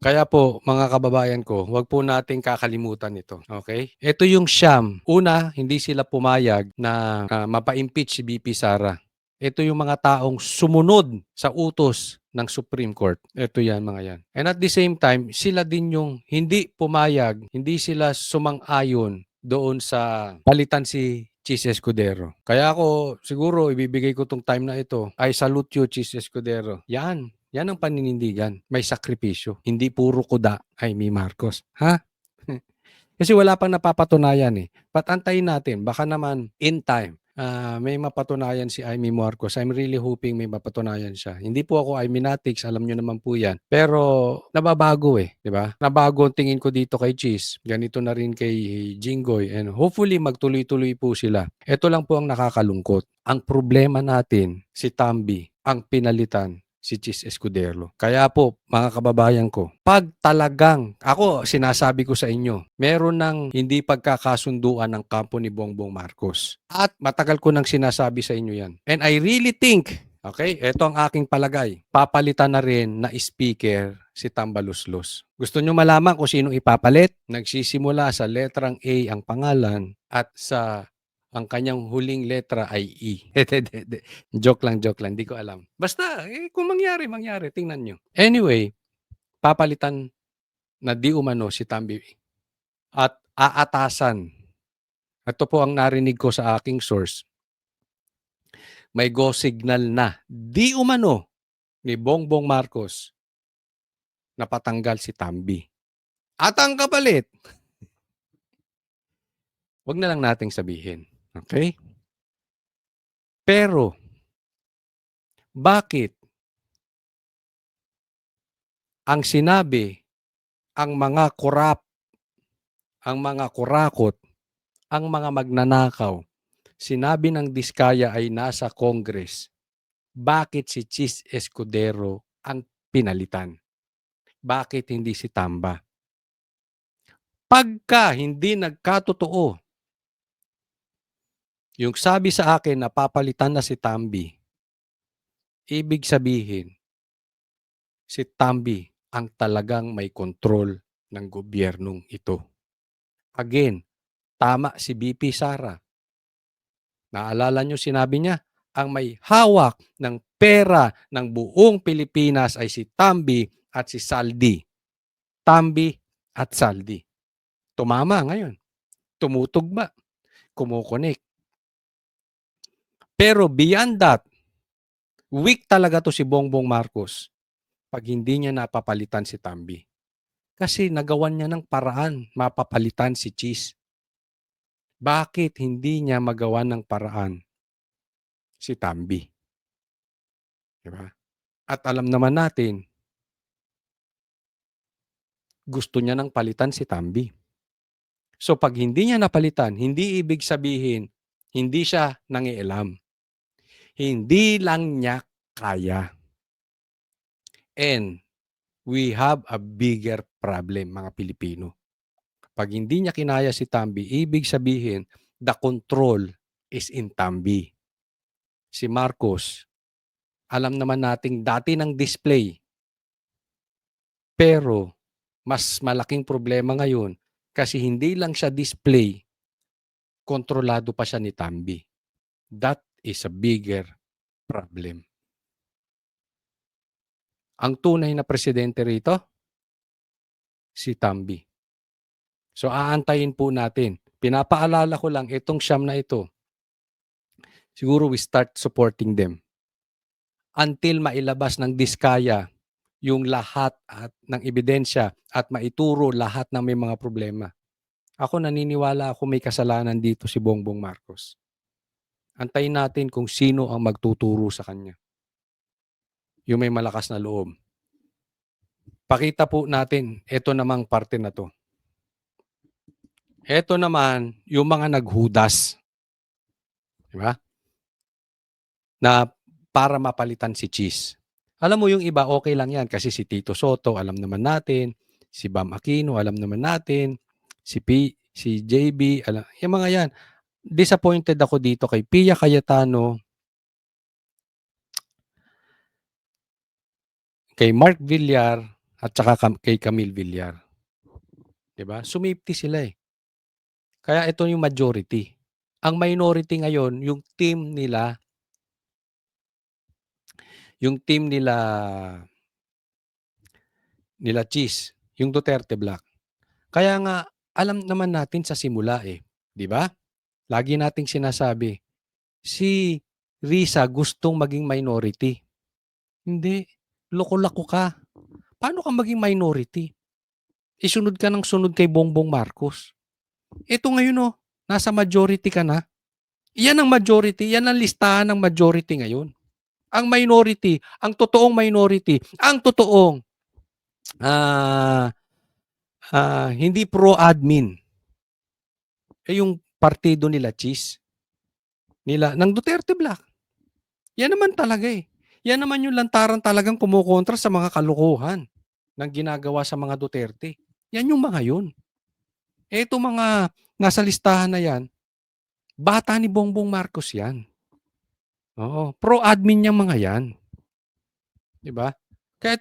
Kaya po mga kababayan ko, huwag po nating kakalimutan ito, okay? Ito yung siyam. Una, hindi sila pumayag na mapa-impeach si VP Sara. Ito yung mga taong sumunod sa utos ng Supreme Court. Ito yan, mga yan. And at the same time, sila din yung hindi pumayag, hindi sila sumang-ayon doon sa palitan si Chis Escudero. Kaya ako, siguro, ibibigay ko tong time na ito. I salute you, Chis Escudero. Yan ang paninindigan. May sakripisyo. Hindi puro kuda ay Amy Marcos. Ha? Kasi wala pang napapatunayan eh. But antayin natin. Baka naman in time, may mapatunayan si Amy Marcos. I'm really hoping may mapatunayan siya. Hindi po ako Iminatics, alam nyo naman po yan. Pero nababago eh, di ba? Nabago ang tingin ko dito kay Cheese. Ganito na rin kay Jinggoy. And hopefully magtuloy-tuloy po sila. Ito lang po ang nakakalungkot. Ang problema natin, si Tambi, ang pinalitan si Chis Escudero. Kaya po, mga kababayan ko, pag talagang, ako sinasabi ko sa inyo, meron ng hindi pagkakasunduan ng kampo ni Bongbong Marcos. At matagal ko nang sinasabi sa inyo yan. And I really think, okay, ito ang aking palagay, papalitan na rin na speaker si Tambaluslos. Gusto nyo malaman kung sino ipapalit? Nagsisimula sa letrang A ang pangalan at sa ang kanyang huling letra ay E. Joke lang, hindi ko alam. Basta, kung mangyari, tingnan nyo. Anyway, papalitan na di umano si Tambi at aatasan. Ito po ang narinig ko sa aking source. May go signal na di umano ni Bongbong Marcos na patanggal si Tambi. At ang kapalit, wag na lang nating sabihin. Okay? Pero, bakit ang sinabi, ang mga korap, ang mga kurakot, ang mga magnanakaw, sinabi ng Diskaya ay nasa Congress, bakit si Chis Escudero ang pinalitan? Bakit hindi si Tamba? Pagka hindi nagkatotoo, yung sabi sa akin na papalitan na si Tambi, ibig sabihin, si Tambi ang talagang may kontrol ng gobyernong ito. Again, tama si BP Sara. Naalala nyo sinabi niya, ang may hawak ng pera ng buong Pilipinas ay si Tambi at si Saldi. Tambi at Saldi. Tumama ngayon. Tumutugma. Kumukonek. Pero beyond that, weak talaga to si Bongbong Marcos pag hindi niya napapalitan si Tambi. Kasi nagawan niya ng paraan mapapalitan si Cheese. Bakit hindi niya magawa ng paraan si Tambi? Diba? At alam naman natin, gusto niya nang palitan si Tambi. So pag hindi niya napalitan, hindi ibig sabihin, hindi siya nangialam. Hindi lang niya kaya. And we have a bigger problem, mga Pilipino. Pag hindi niya kinaya si Tambi, ibig sabihin, the control is in Tambi. Si Marcos, alam naman nating dati ng display. Pero, mas malaking problema ngayon kasi hindi lang siya display, kontrolado pa siya ni Tambi. That is a bigger problem. Ang tunay na presidente rito, si Tambi. So aantayin po natin. Pinapaalala ko lang itong siyam na ito. Siguro we start supporting them until mailabas ng Diskaya yung lahat at ng ebidensya at maituro lahat ng may mga problema. Ako naniniwala ako may kasalanan dito si Bongbong Marcos. Antayin natin kung sino ang magtuturo sa kanya. Yung may malakas na loob. Pakita po natin, ito namang parte na to. Ito naman, yung mga naghudas. Diba? Na para mapalitan si Cheese. Alam mo yung iba, okay lang yan kasi si Tito Soto, alam naman natin. Si Bam Aquino, alam naman natin. Si JB, alam, yung mga yan. Disappointed ako dito kay Pia Cayetano, kay Mark Villar, at saka kay Camille Villar, 'di ba? Sumipty sila, eh. Kaya ito yung majority. Ang minority ngayon yung team nila Cheese, yung Duterte Black. Kaya nga alam naman natin sa simula, 'di ba? Lagi nating sinasabi, si Risa gustong maging minority. Hindi, loko-loko ka. Paano ka maging minority? Sunod ka ng sunod kay Bongbong Marcos. Ito ngayon, nasa majority ka na. Yan ang majority, yan ang listahan ng majority ngayon. Ang minority, ang totoong minority, ang totoong ah, hindi pro-admin, yung partido nila Cheese, ng Duterte Black. Yan naman talaga, eh. Yan naman yung lantaran talagang kumukontra sa mga kalokohan ng ginagawa sa mga Duterte. Yan yung mga yun. Itong mga nasa listahan na yan, bata ni Bongbong Marcos yan. Oo, pro-admin yang mga yan. 'Di ba? Kaya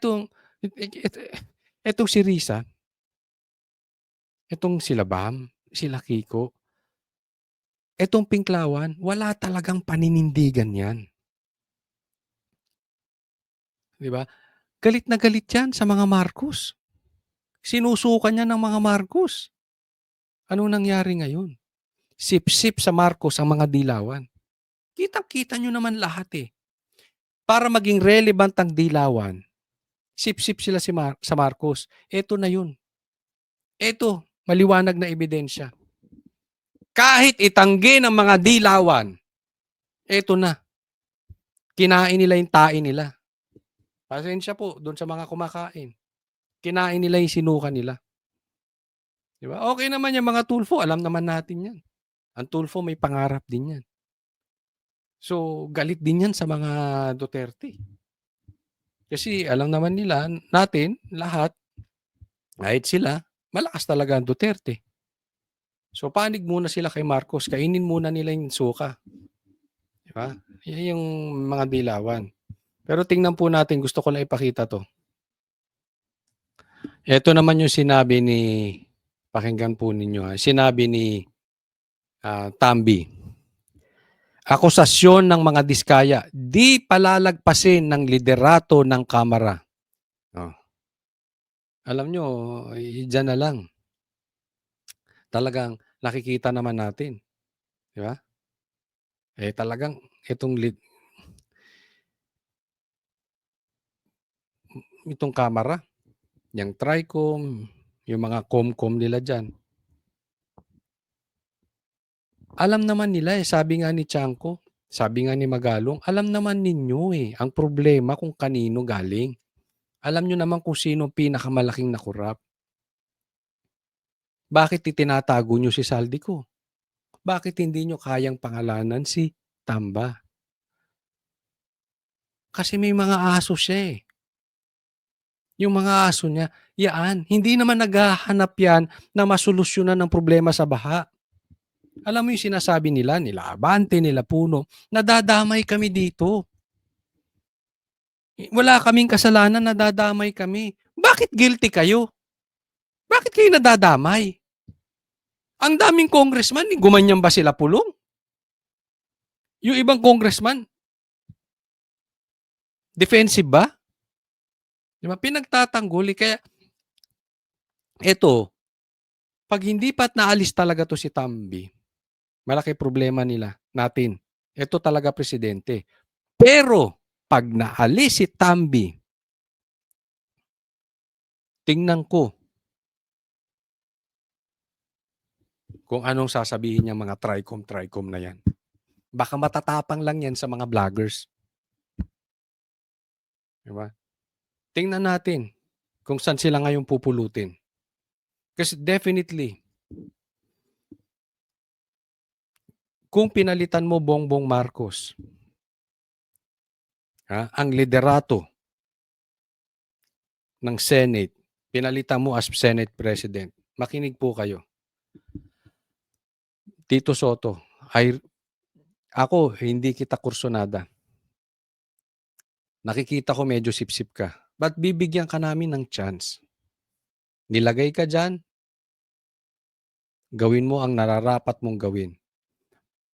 itong si Risa, itong sila Bam, sila Kiko, itong Pinklawan, wala talagang paninindigan yan. 'Di ba? Galit na galit yan sa mga Marcos. Sinusukan niya ng mga Marcos. Ano nangyari ngayon? Sip-sip sa Marcos ang mga dilawan. Kitang-kita nyo naman lahat, eh. Para maging relevant ang dilawan, sip-sip sila sa Marcos. Eto na yun. Eto, maliwanag na ebidensya. Kahit itanggi ng mga dilawan, eto na. Kinain nila yung tae nila. Pasensya po doon sa mga kumakain. Kinain nila yung sinuka nila. Di ba? Okay naman yung mga Tulfo. Alam naman natin yan. Ang Tulfo may pangarap din yan. So, galit din yan sa mga Duterte. Kasi alam naman natin, lahat, kahit sila, malakas talaga ang Duterte. So, panig muna sila kay Marcos. Kainin muna nila yung suka. Di ba? Yan yung mga dilawan. Pero tingnan po natin, gusto ko lang ipakita to. Ito naman yung sinabi pakinggan po ninyo, sinabi ni Tambi. Akusasyon ng mga diskaya, di palalagpasin ng liderato ng Kamara. Oh. Alam nyo, dyan na lang. Talagang nakikita naman natin. Di ba? Talagang itong Kamara, yung Tricom, yung mga Comcom nila dyan. Alam naman nila, sabi nga ni Chanko, sabi nga ni Magalong, alam naman ninyo ang problema kung kanino galing. Alam nyo naman kung sino pinakamalaking nakurap. Bakit itinatago nyo si Saldico? Bakit hindi nyo kayang pangalanan si Tamba? Kasi may mga aso siya, eh. Yung mga aso niya, hindi naman naghahanap yan na masolusyonan ng problema sa baha. Alam mo yung sinasabi nila Abante, nila Puno, nadadamay kami dito. Wala kaming kasalanan, nadadamay kami. Bakit guilty kayo? Bakit kayo nadadamay? Ang daming congressman, gumanyan ba sila pulong? Yung ibang congressman, defensive ba? Diba? Pinagtatanggol. Kaya, eto, pag hindi pa't naalis talaga to si Tambi, malaki problema natin. Ito talaga presidente. Pero, pag naalis si Tambi, tingnan ko kung anong sasabihin niya mga Tricom na yan. Baka matatapang lang yan sa mga vloggers. Diba? Tingnan natin kung saan sila ngayon pupulutin. Kasi definitely, kung pinalitan mo Bongbong Marcos, ang liderato ng Senate, pinalitan mo as Senate President, makinig po kayo. Tito Soto, ako, hindi kita kursunada. Nakikita ko medyo sip-sip ka. Ba't bibigyan ka namin ng chance? Nilagay ka diyan, gawin mo ang nararapat mong gawin.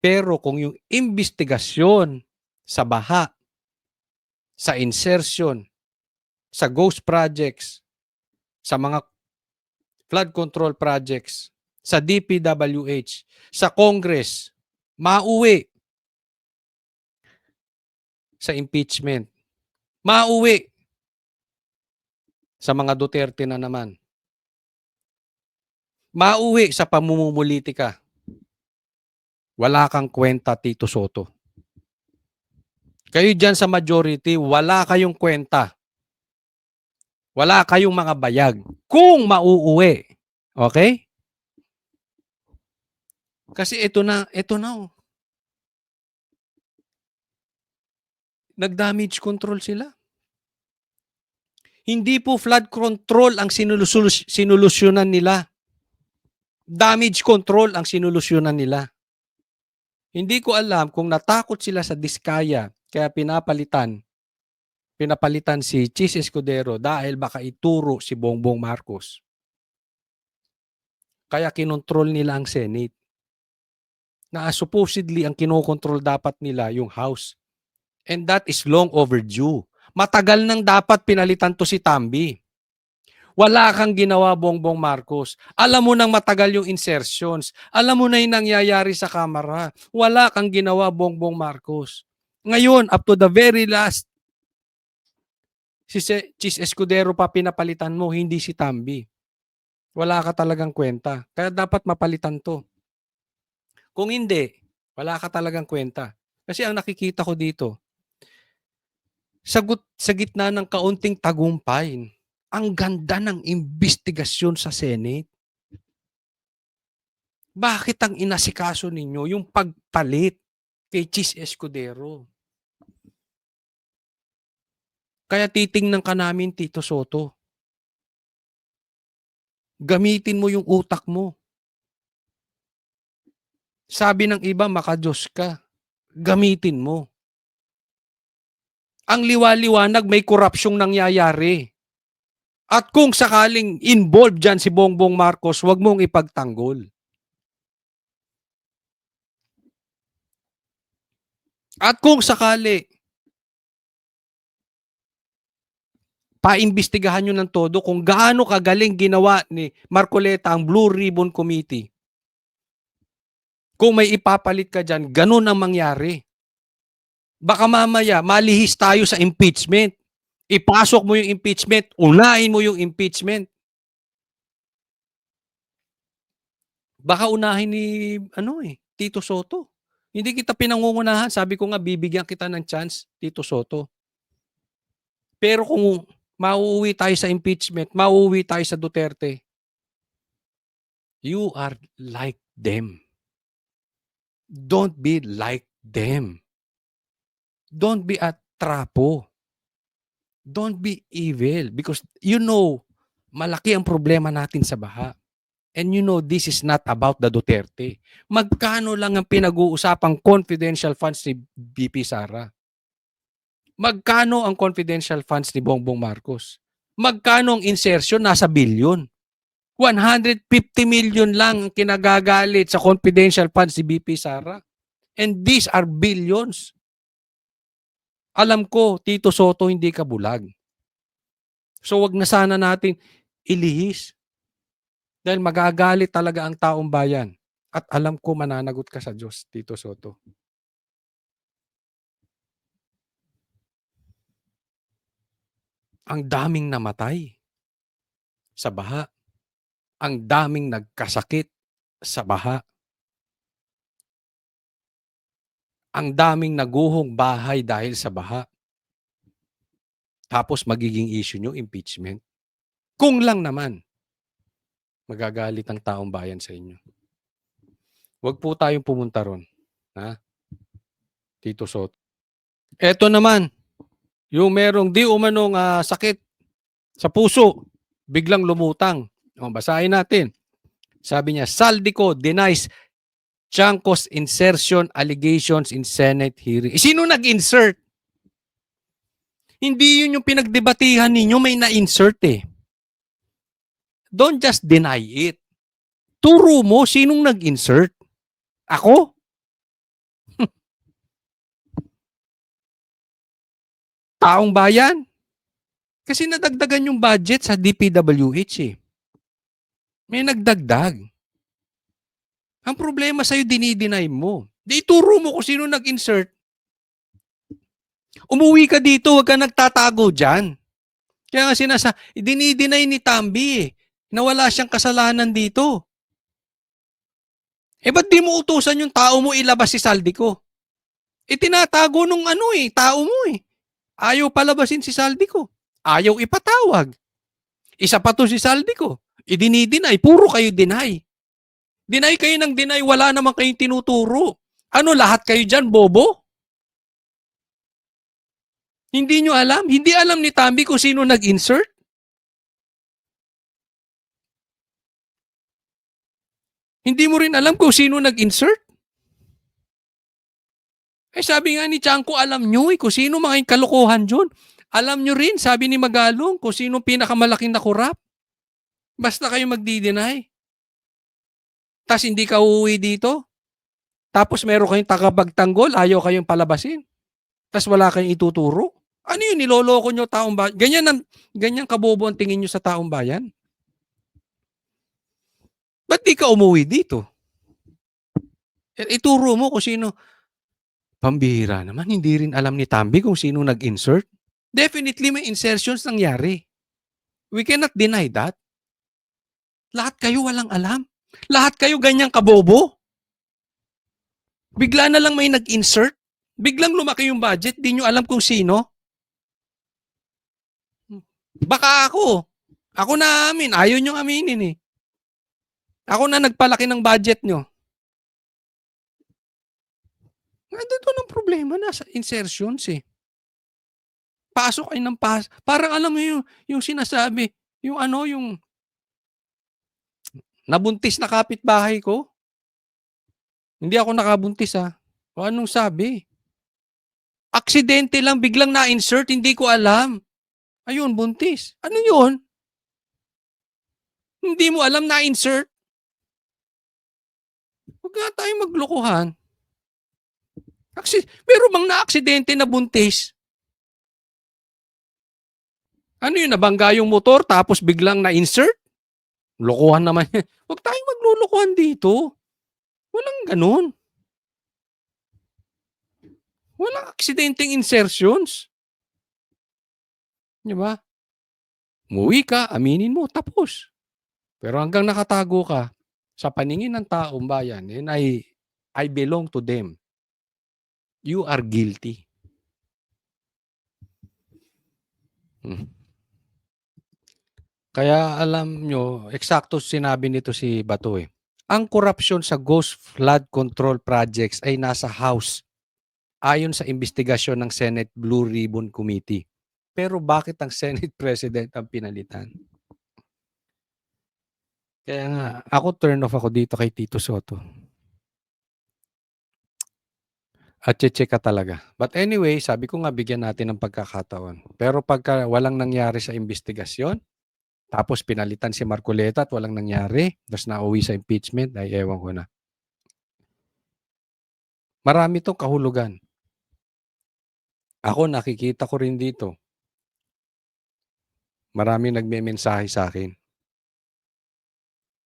Pero kung yung imbestigasyon sa baha, sa insertion, sa ghost projects, sa mga flood control projects, sa DPWH, sa Congress, mauwi sa impeachment, mauwi sa mga Duterte na naman, mauwi sa pamumulitika. Wala kang kwenta, Tito Soto. Kayo dyan sa majority, wala kayong kwenta. Wala kayong mga bayag kung mauuwi. Okay? Kasi ito na. Oh. Nag-damage control sila. Hindi po flood control ang sinulusyonan nila. Damage control ang sinulusyonan nila. Hindi ko alam kung natakot sila sa diskaya kaya pinapalitan si Chis Escudero dahil baka ituro si Bongbong Marcos. Kaya kinontrol nila ang Senate. Na supposedly ang kinokontrol dapat nila yung House. And that is long overdue. Matagal nang dapat pinalitan to si Tambi. Wala kang ginawa, Bongbong Marcos. Alam mo nang matagal yung insertions. Alam mo na yung nangyayari sa Kamara. Wala kang ginawa, Bongbong Marcos. Ngayon, up to the very last, si Chis Escudero pa pinapalitan mo, hindi si Tambi. Wala ka talagang kwenta. Kaya dapat mapalitan to. Kung hindi, wala ka talagang kwenta. Kasi ang nakikita ko dito, sa gitna ng kaunting tagumpay, ang ganda ng imbestigasyon sa Senate. Bakit ang inasikaso ninyo yung pagpalit kay Chis Escudero? Kaya titingnan ka namin, Tito Soto. Gamitin mo yung utak mo. Sabi ng iba, makadiyos ka. Gamitin mo. Ang liwaliwanag, may korupsyong nangyayari. At kung sakaling involved dyan si Bongbong Marcos, huwag mong ipagtanggol. At kung sakali, paimbestigahan nyo ng todo kung gaano kagaling ginawa ni Marcoleta ang Blue Ribbon Committee. Kung may ipapalit ka dyan, ganun ang mangyari. Baka mamaya, malihis tayo sa impeachment. Ipasok mo yung impeachment, unahin mo yung impeachment. Baka unahin ni Tito Soto. Hindi kita pinangungunahan. Sabi ko nga, bibigyan kita ng chance, Tito Soto. Pero kung mauuwi tayo sa impeachment, mauuwi tayo sa Duterte, you are like them. Don't be like them. Don't be a trapo. Don't be evil because malaki ang problema natin sa baha. And this is not about the Duterte. Magkano lang ang pinag-uusapang confidential funds ni BP Sara? Magkano ang confidential funds ni Bongbong Marcos? Magkano ang insertion? Nasa billion. 150 million lang ang kinagagalit sa confidential funds ni BP Sara. And these are billions. Alam ko, Tito Soto, hindi ka bulag. So wag na sana natin ilihis. Dahil magagalit talaga ang taong bayan. At alam ko mananagot ka sa Diyos, Tito Soto. Ang daming namatay sa baha. Ang daming nagkasakit sa baha. Ang daming naguhong bahay dahil sa baha. Tapos magiging issue nyo, impeachment. Kung lang naman, magagalit ang taong bayan sa inyo. Huwag po tayong pumunta ron. Ha? Tito Soto. Eto naman, yung merong di umanong sakit sa puso, biglang lumutang. Basahin natin. Sabi niya, Saldico denies Tiangcos insertion allegations in Senate hearing. Sino nag-insert? Hindi yun yung pinagdebatihan ninyo, may na-insert eh. Don't just deny it. Turo mo sinong nag-insert. Ako? Taong bayan? Kasi nadagdagan yung budget sa DPWH eh. May nagdagdag. Ang problema sa'yo, dinideny mo. Di ituro mo kung sino nag-insert. Umuwi ka dito, huwag ka nagtatago dyan. Kaya nga dinideny ni Tambi eh, na wala siyang kasalanan dito. Eh ba't di mo utusan yung tao mo ilabas si Saldico? Eh tinatago nung tao mo eh. Ayaw palabasin si Saldico. Ayaw ipatawag. Isa pa to si Saldico. Idinideny, puro kayo deny. Deny kayo ng deny, wala naman kayong tinuturo. Ano, lahat kayo dyan, bobo? Hindi nyo alam? Hindi alam ni Tambi kung sino nag-insert? Hindi mo rin alam kung sino nag-insert? Eh sabi nga ni Chanko, alam nyo kung sino mga yung kalokohan dyan. Alam nyo rin, sabi ni Magalong, kung sino pinakamalaking nakurap. Basta kayo magdi-deny. Tapos hindi ka uuwi dito. Tapos meron kayong tagapagtanggol, ayaw kayong palabasin. Tapos wala kayong ituturo. Ano yun, niloloko nyo taong bayan? Ganyan kabobo ang tingin nyo sa taong bayan? Ba't di ka umuwi dito? Ituro mo kung sino. Pambihira naman, hindi rin alam ni Tambi kung sino nag-insert. Definitely may insertions nangyari. We cannot deny that. Lahat kayo walang alam. Lahat kayo ganyang kabobo. Bigla na lang may nag-insert. Biglang lumaki yung budget, di nyo alam kung sino. Baka ako. Ako na amin. Ayaw nyo aminin eh. Ako na nagpalaki ng budget nyo. Nandito ng problema, nasa insertions eh. Pasok ay ng pasok. Parang alam mo yung sinasabi, yung nabuntis na kapitbahay ko. Hindi ako nakabuntis O anong sabi? Aksidente lang, biglang na-insert, hindi ko alam. Ayun, buntis. Ano yun? Hindi mo alam na-insert? Huwag nga tayong maglokohan. Meron bang na-aksidente na buntis? Ano yun, nabangga yung motor tapos biglang na-insert? Lokohan naman yan. Huwag tayong maglulukohan dito. Walang ganun. Walang aksidenteng insertions. Di ba? Umuwi ka, aminin mo, tapos. Pero hanggang nakatago ka, sa paningin ng taong bayan, and I belong to them. You are guilty. Kaya alam nyo, eksakto sinabi nito si Bato eh. Ang korupsyon sa Ghost Flood Control Projects ay nasa House ayon sa investigasyon ng Senate Blue Ribbon Committee. Pero bakit ang Senate President ang pinalitan? Kaya nga, ako turn off ako dito kay Tito Soto. At check ka talaga. But anyway, sabi ko nga bigyan natin ng pagkakataon. Pero pagka walang nangyari sa investigasyon, tapos pinalitan si Marcoleta at walang nangyari, tapos nauwi sa impeachment, ay ewan ko na. Marami tong kahulugan. Ako nakikita ko rin dito. Marami nagme-mensahe sa akin.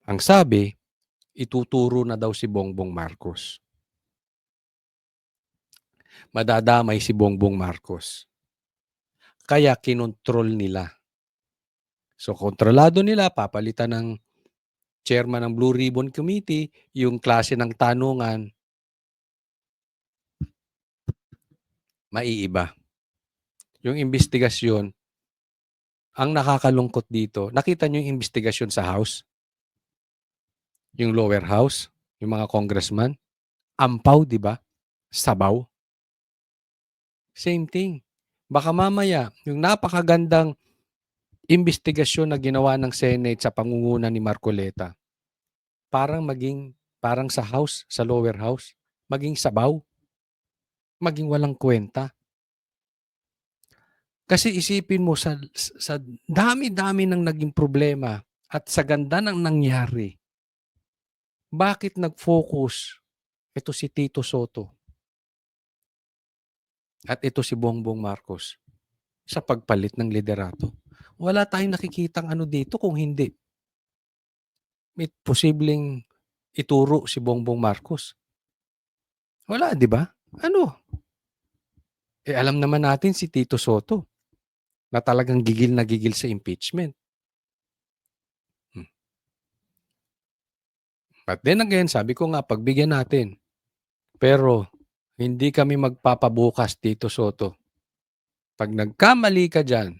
Ang sabi, ituturo na daw si Bongbong Marcos. Madadamay si Bongbong Marcos. Kaya kinontrol nila. So kontrolado nila, papalitan ng chairman ng Blue Ribbon Committee, yung klase ng tanungan, maiiba. Yung investigasyon, ang nakakalungkot dito, nakita nyo yung investigasyon sa House? Yung lower house, yung mga congressman, ampaw, di ba? Sabaw. Same thing. Baka mamaya, yung napakagandang investigasyon na ginawa ng Senate sa pangunguna ni Marcoleta, parang sa House, sa lower house, maging sabaw, maging walang kwenta. Kasi isipin mo sa dami-dami ng naging problema at sa ganda ng nangyari, bakit nag-focus ito si Tito Sotto at ito si Bongbong Marcos sa pagpalit ng liderato? Wala tayong nakikitang ano dito kung hindi may posibleng ituro si Bongbong Marcos. Wala, 'di ba? Ano? Alam naman natin si Tito Sotto na talagang gigil na gigil sa impeachment. Hmm. But then again, sabi ko nga pagbigyan natin. Pero hindi kami magpapabukas, Tito Sotto. 'Pag nagkamali ka diyan,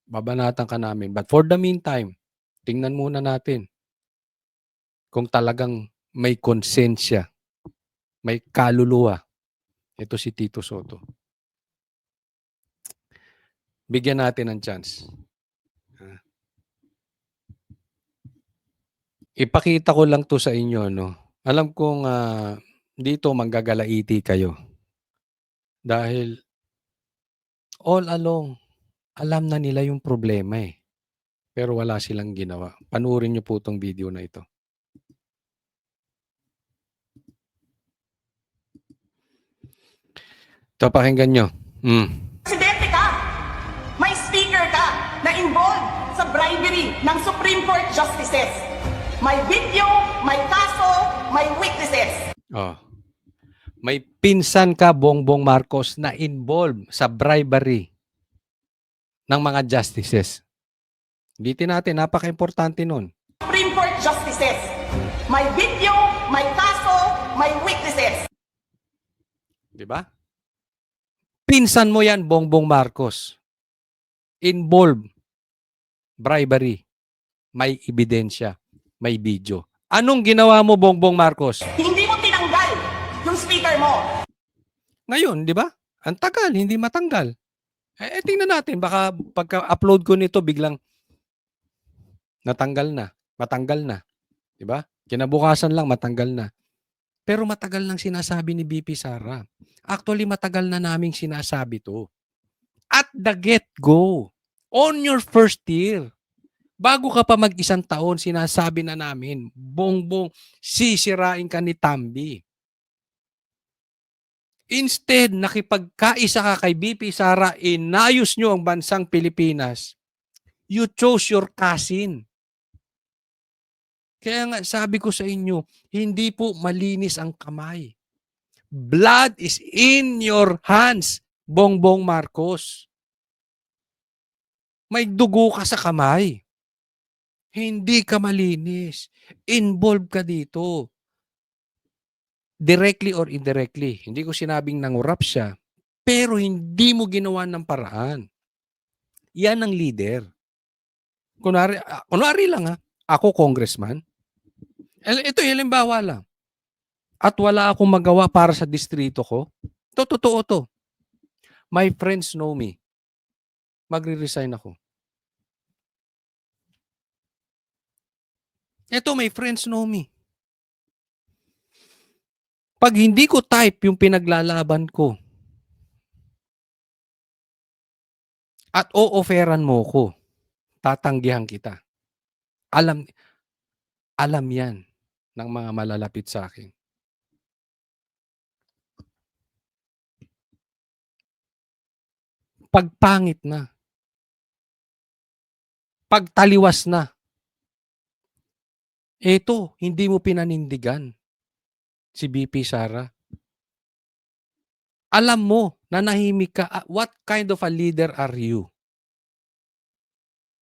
babanatan ka namin. But for the meantime, tingnan muna natin kung talagang may konsensya, may kaluluwa ito si Tito Sotto. Bigyan natin ng chance. Ipakita ko lang 'to sa inyo 'no. Alam kong, dito manggagalaiti kayo. Dahil all along, alam na nila yung problema, eh, pero wala silang ginawa. Panoorin niyo po 'tong video na ito. Ito pakinggan niyo. Presidente ka, may speaker ka na involved sa bribery ng Supreme Court justices. May video, may kaso, may witnesses. Oh. May pinsan ka, Bongbong Marcos, na involved sa bribery ng mga justices. Bitin natin, napaka-importante nun. Supreme Court justices. May video, may kaso, may witnesses. Di ba? Pinsan mo yan, Bongbong Marcos. Involved. Bribery. May ebidensya. May video. Anong ginawa mo, Bongbong Marcos? Hindi mo tinanggal yung speaker mo. Ngayon, di ba? Ang tagal, hindi matanggal. Tingnan natin, baka pagka-upload ko nito, biglang natanggal na, matanggal na. Di ba? Kinabukasan lang, matanggal na. Pero matagal nang sinasabi ni BP Sara. Actually, matagal na naming sinasabi to. At the get-go, on your first year, bago ka pa mag-isang taon, sinasabi na namin, Bongbong, sisirain ka ni Tambi. Instead, nakipagkaisa ka kay BP Sara, inayos nyo ang bansang Pilipinas. You chose your cousin. Kaya nga, sabi ko sa inyo, hindi po malinis ang kamay. Blood is in your hands, Bongbong Marcos. May dugo ka sa kamay. Hindi ka malinis. Involved ka dito. Directly or indirectly. Hindi ko sinabing nangurap siya. Pero hindi mo ginawa ng paraan. Yan ang leader. Kunwari lang ako congressman. Ito halimbawa lang. At wala akong magawa para sa distrito ko. Totoo to. My friends know me. Magre-resign ako. Ito, my friends know me. Pag hindi ko type yung pinaglalaban ko at o-offeran mo ko, tatanggihan kita. Alam yan ng mga malalapit sa akin. Pagpangit na. Pagtaliwas na. Ito, hindi mo pinanindigan si BP Sara. Alam mo, nanahimik ka. What kind of a leader are you?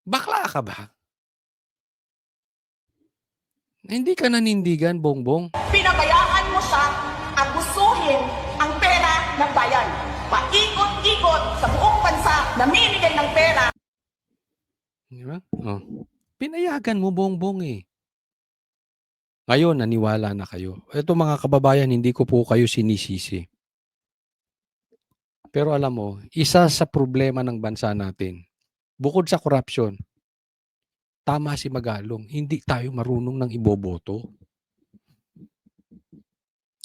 Bakla ka ba? Hindi ka nanindigan, Bongbong. Pinabayaan mo siya abusuhin ang pera ng bayan. Paikot-ikot sa buong bansa namimigay ng pera. Di ba? Oh. Pinayagan mo, Bongbong eh. Ngayon, naniwala na kayo. Ito mga kababayan, hindi ko po kayo sinisisi. Pero alam mo, isa sa problema ng bansa natin, bukod sa corruption, tama si Magalong, hindi tayo marunong ng iboboto.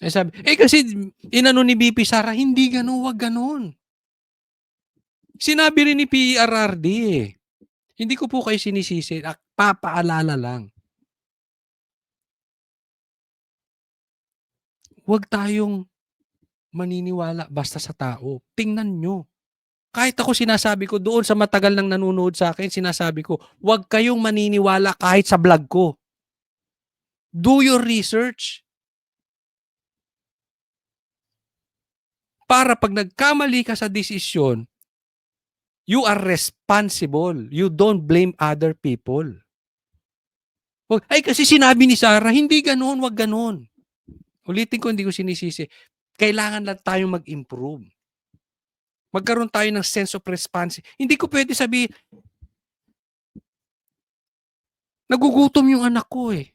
Sabi, kasi inano ni BP Sara, hindi ganun, wag ganun. Sinabi rin ni PRRD eh. Hindi ko po kayo sinisisi, papaalala lang. Huwag tayong maniniwala basta sa tao. Tingnan nyo. Kahit ako sinasabi ko doon sa matagal nang nanonood sa akin, sinasabi ko, huwag kayong maniniwala kahit sa vlog ko. Do your research. Para pag nagkamali ka sa desisyon, you are responsible. You don't blame other people. Ay, kasi sinabi ni Sarah, hindi ganoon, wag ganoon. Ulitin ko, hindi ko sinisisi. Kailangan lang tayong mag-improve. Magkaroon tayo ng sense of responsibility. Hindi ko pwede sabihin, nagugutom yung anak ko eh.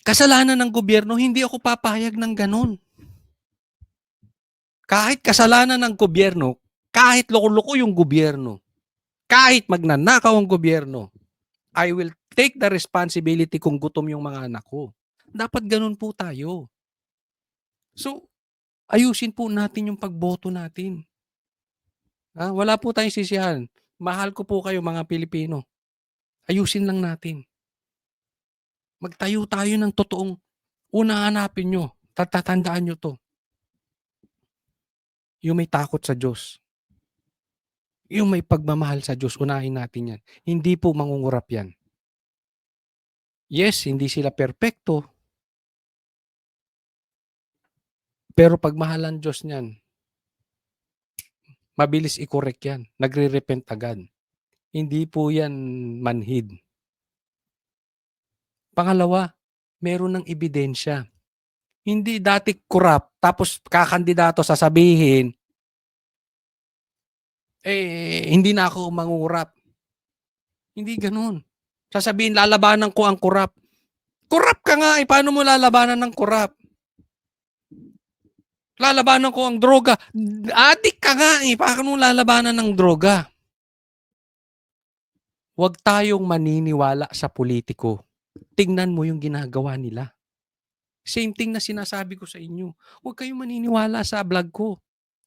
Kasalanan ng gobyerno, hindi ako papayag ng ganon. Kahit kasalanan ng gobyerno, kahit loko-loko yung gobyerno, kahit magnanakaw ang gobyerno, I will take the responsibility kung gutom yung mga anak ko. Dapat ganun po tayo. So, ayusin po natin yung pagboto natin. Wala po tayong sisihan. Mahal ko po kayo mga Pilipino. Ayusin lang natin. Magtayo tayo ng totoong unang hanapin nyo. Tatandaan nyo to. Yung may takot sa Diyos. Yung may pagmamahal sa Diyos, unahin natin yan. Hindi po mangungurap yan. Yes, hindi sila perpekto. Pero pagmahalan Diyos niyan, mabilis i-correct yan. Nagre-repent agad. Hindi po yan manhid. Pangalawa, meron ng ebidensya. Hindi dati corrupt, tapos kakandidato sasabihin, hindi na ako mangurap. Hindi ganun. Sasabihin, lalabanan ko ang corrupt. Corrupt ka nga, paano mo lalabanan ng corrupt? Lalabanan ko ang droga. Adik ka nga, paano mo lalabanan ng droga? Huwag tayong maniniwala sa politiko. Tingnan mo yung ginagawa nila. Same thing na sinasabi ko sa inyo. Huwag kayong maniniwala sa vlog ko.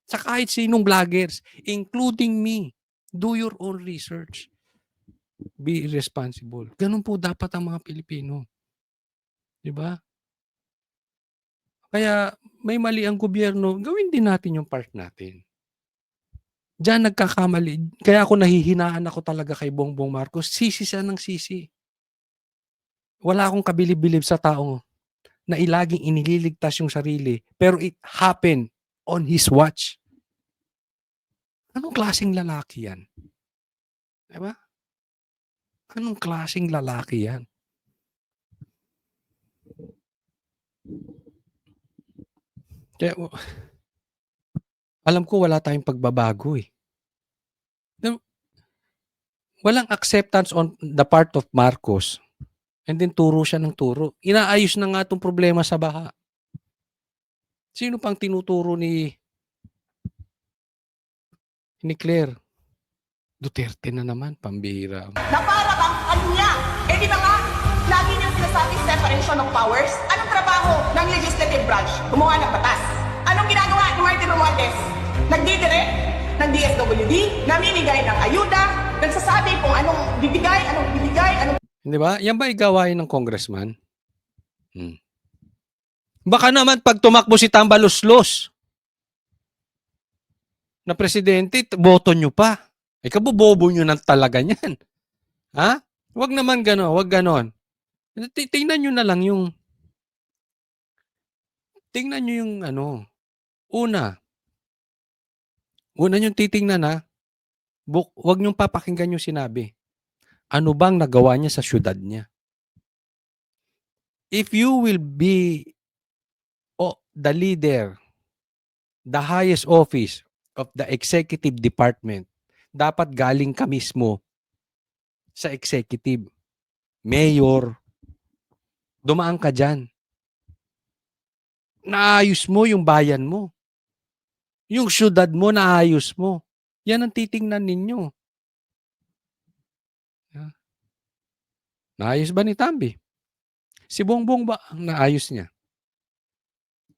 Sa kahit sinong vloggers, including me. Do your own research. Be responsible. Ganun po dapat ang mga Pilipino. Diba? Kaya may mali ang gobyerno, gawin din natin yung part natin. Diyan nagkakamali. Kaya ako nahihinaan ako talaga kay Bongbong Marcos. Sisi siya ng sisi. Wala akong kabilib-bilib sa tao na ilaging inililigtas yung sarili. Pero it happened on his watch. Anong klaseng lalaki yan? Diba? Anong klaseng lalaki yan? Kaya, alam ko wala tayong pagbabago eh. Walang acceptance on the part of Marcos. And then turo siya ng turo. Inaayos na nga itong problema sa baha. Sino pang tinuturo ni Claire? Duterte na naman, pambihira. Na para bang kanya. Di ba nga, lagi niyang sinasabi separation of powers. Anong trabaho ng legislative branch? Gumawa ng batas. Anong ginagawa ni Martin Romualdez? Nagdidirect ng DSWD, namimigay ng ayuda, nagsasabi kung anong bibigay, anong Hindi ba? Yan ba igawain ng congressman? Baka naman pag tumakbo si Tambaluslos na presidente, boto nyo pa. Kabobobo nyo ng talaga niyan. Ha? Wag naman gano'n, wag gano'n. Tingnan nyo na lang yung una nyo titingnan wag nyo papakinggan yung sinabi. Ano bang nagawa niya sa syudad niya? If you will be the leader, the highest office of the executive department, dapat galing ka mismo sa executive. Mayor, dumaan ka dyan. Naayos mo yung bayan mo. Yung syudad mo, naayos mo. Yan ang titingnan ninyo. Naayos ba ni Tambi? Si Bongbong ba naayos niya?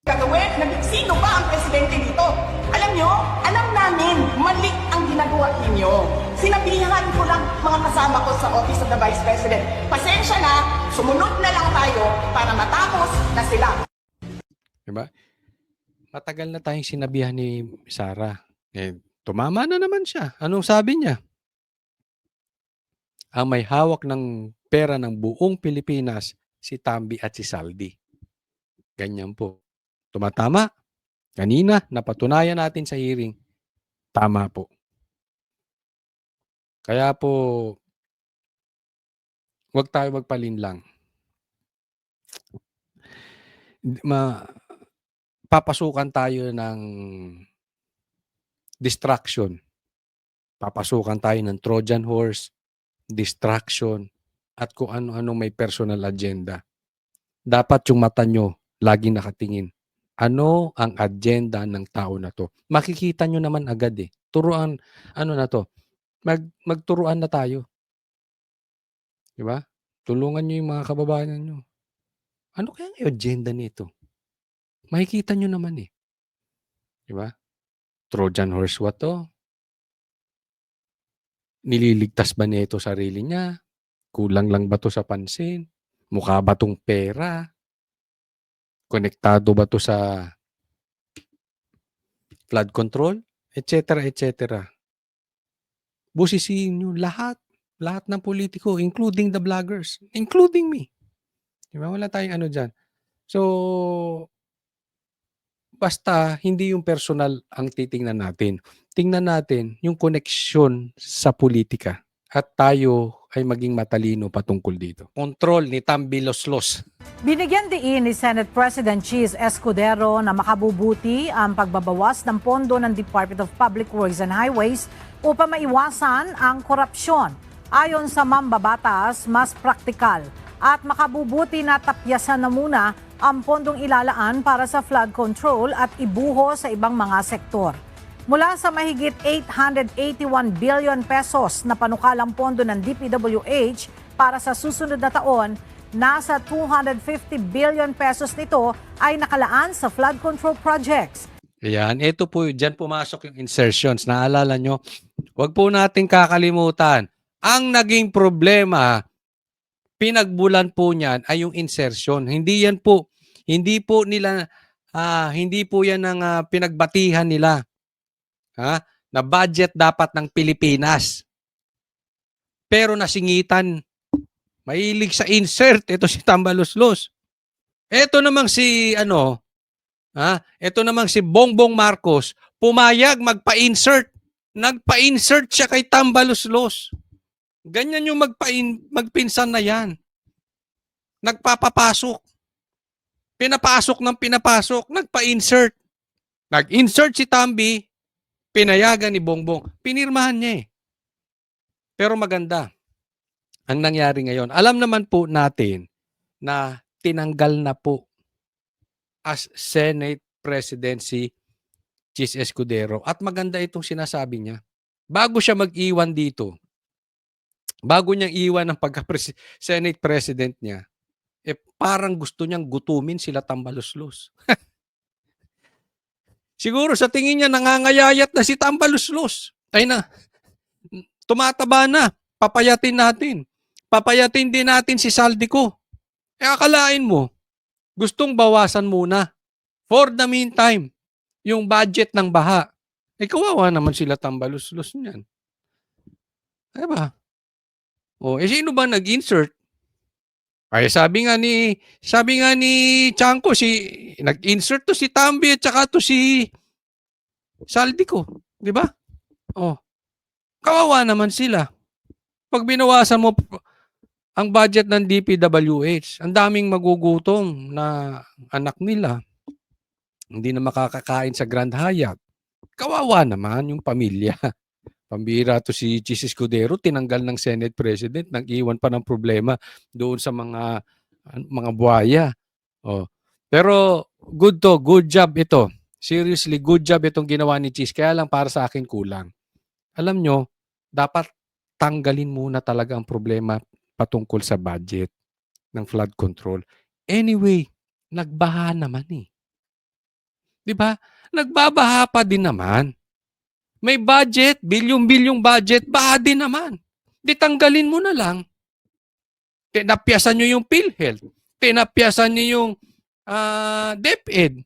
gagawin? Sino ba ang presidente dito? Alam nyo, alam namin, mali ginagawa ninyo. Sinabihan ko lang mga kasama ko sa Office of the Vice President, pasensya na, sumunod na lang tayo para matapos na sila. Diba? Matagal na tayong sinabihan ni Sara. Tumama na naman siya. Anong sabi niya? Ang may hawak ng pera ng buong Pilipinas, si Tambi at si Saldi. Ganyan po. Tumatama. Kanina, napatunayan natin sa hearing. Tama po. Kaya po, huwag tayo magpalinlang. Papasukan tayo ng distraction. Papasukan tayo ng Trojan horse, distraction, at kung ano-ano may personal agenda. Dapat yung mata nyo laging nakatingin. Ano ang agenda ng tao na to? Makikita nyo naman agad eh. Turuan, ano na to? Magturuan na tayo. Diba? Tulungan nyo yung mga kababayan nyo. Ano kaya ang agenda nito? Makikita nyo naman eh. Diba? Trojan horse what to? Nililigtas ba nito sarili niya? Kulang lang ba to sa pansin? Mukha ba tong pera? Konektado ba to sa flood control? Etc. etc. Busisiin nyo lahat ng politiko, including the vloggers, including me. Diba? Wala tayong ano dyan. So, basta hindi yung personal ang titingnan natin. Tingnan natin yung koneksyon sa politika. At tayo ay maging matalino patungkol dito. Control ni Tambi Loslos. Binigyan diin ni Senate President Chis Escudero na makabubuti ang pagbabawas ng pondo ng Department of Public Works and Highways upang maiwasan ang korupsyon. Ayon sa mambabatas, mas praktikal at makabubuti na tapyasan na muna ang pondong ilalaan para sa flood control at ibuho sa ibang mga sektor. Mula sa mahigit 881 billion pesos na panukalang pondo ng DPWH para sa susunod na taon, nasa 250 billion pesos nito ay nakalaan sa flood control projects. Ayan, ito po, dyan pumasok yung insertions. Naalala nyo, huwag po nating kakalimutan. Ang naging problema, pinagbulan po niyan ay yung insertion. Hindi po yan ang pinagbatihan nila. Na budget dapat ng Pilipinas. Pero nasingitan. Mahilig sa insert. Ito si Tambaloslos. Ito namang si Bongbong Marcos, pumayag magpa-insert. Nagpa-insert siya kay Tambaloslos. Ganyan yung magpinsan na yan. Nagpapapasok. Pinapasok, nagpa-insert. Nag-insert si Tambi, pinayagan ni Bongbong. Pinirmahan niya eh. Pero maganda ang nangyari ngayon. Alam naman po natin na tinanggal na po as Senate President si Chis Escudero. At maganda itong sinasabi niya. Bago siya mag-iwan dito, bago niyang iwan ang pagka-Senate President niya, parang gusto niyang gutumin sila Tambaloslos. Siguro sa tingin niya nangangayayat na si Tambaloslos. Tumataba na. Papayatin natin. Papayatin din natin si Saldico. Akalain mo, gustong bawasan muna. For the meantime, yung budget ng baha. Kawawa naman sila Tambaloslos niyan. Diba? Sino ba nag-insert? Sabi nga ni Chanko, nag-insert to si Tambi at saka to si Saldico, 'di ba? Kawawa naman sila. Pag binawasan mo ang budget ng DPWH, ang daming magugutom na anak nila. Hindi na makakakain sa Grand Hyatt. Kawawa naman yung pamilya. Pambira to si Chis Escudero, tinanggal ng Senate President, nag-iwan pa ng problema doon sa mga buhaya. Pero good job ito. Seriously, good job itong ginawa ni Chis. Kaya lang para sa akin kulang. Alam nyo, dapat tanggalin muna talaga ang problema patungkol sa budget ng flood control. Anyway, nagbaha naman eh. 'Di ba? Nagbabaha pa din naman. May budget, bilyong-bilyong budget, baha din naman. Di tanggalin mo na lang. Tinapyasan nyo yung PhilHealth. Tinapyasan nyo yung DepEd.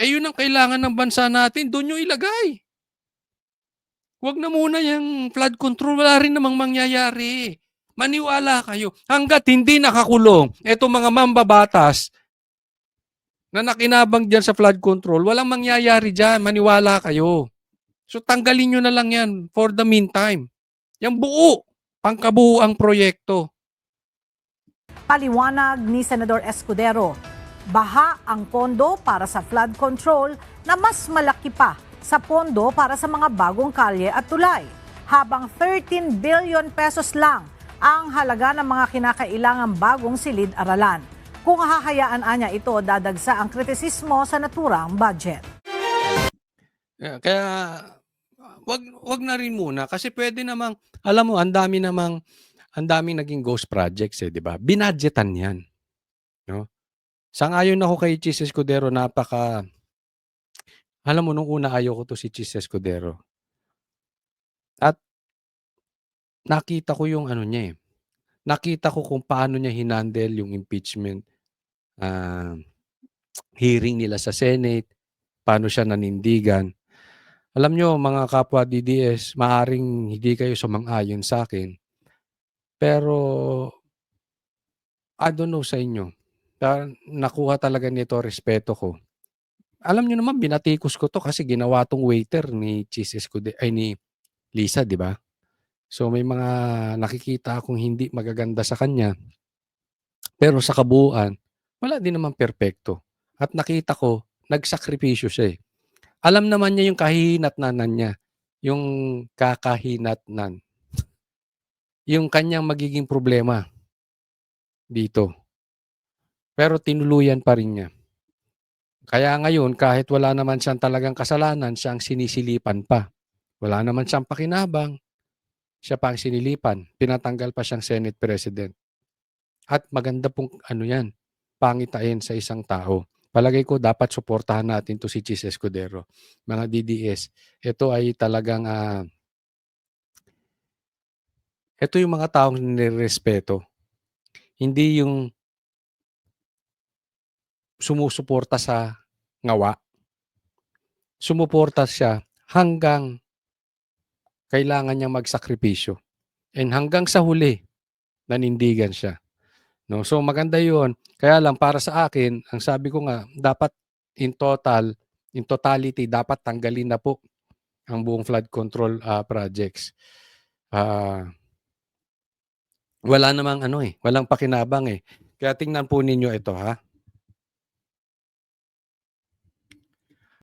Yun ang kailangan ng bansa natin. Doon nyo ilagay. Huwag na muna yung flood control. Wala rin namang mangyayari. Maniwala kayo. Hanggat hindi nakakulong, eto mga mambabatas na nakinabang dyan sa flood control, walang mangyayari dyan. Maniwala kayo. So tanggalin nyo na lang yan for the meantime. Yung buo, pangkabuuang proyekto. Paliwanag ni Senador Escudero, baha ang pondo para sa flood control na mas malaki pa sa pondo para sa mga bagong kalye at tulay. Habang 13 billion pesos lang ang halaga ng mga kinakailangang bagong silid-aralan. Kung hahayaan niya ito, dadagsa ang kritisismo sa naturang budget. Kaya wag na rin muna kasi pwede namang, alam mo, ang daming naging ghost projects, di ba? Binadgetan 'yan, no? Sang-ayon ako kay Chis Escudero, alam mo nung una ayaw ko to si Chis Escudero. At nakita ko yung ano niya eh. Nakita ko kung paano niya hinandle yung impeachment hearing nila sa Senate, paano siya nanindigan. Alam nyo, mga kapwa DDS, maaring hindi kayo sumang-ayon sa akin. Pero, I don't know sa inyo. Nakuha talaga nito, respeto ko. Alam nyo naman, binatikos ko to kasi ginawa tong waiter ni ni Lisa, di ba? So, may mga nakikita akong hindi magaganda sa kanya. Pero sa kabuuan, wala din naman perpekto. At nakita ko, nagsakripisyo siya eh. Alam naman niya yung kahihinatnan niya. Yung kakahinatnan. Yung kanyang magiging problema dito. Pero tinuluyan pa rin niya. Kaya ngayon, kahit wala naman siyang talagang kasalanan, siyang sinisilipan pa. Wala naman siyang pakinabang. Siya pa ang sinilipan. Pinatanggal pa siyang Senate President. At maganda pong pangitain sa isang tao. Palagay ko dapat suportahan natin to si Chis Escudero. Mga DDS, ito ay talagang ito yung mga taong nirespeto. Hindi yung sumusuporta sa ngawa. Sumuporta siya hanggang kailangan niyang magsakripisyo. And hanggang sa huli, nanindigan siya. No? So maganda 'yon. Kaya lang para sa akin, ang sabi ko nga, dapat in totality, dapat tanggalin na po ang buong flood control projects. Wala namang walang pakinabang eh. Kaya tingnan po ninyo ito ha.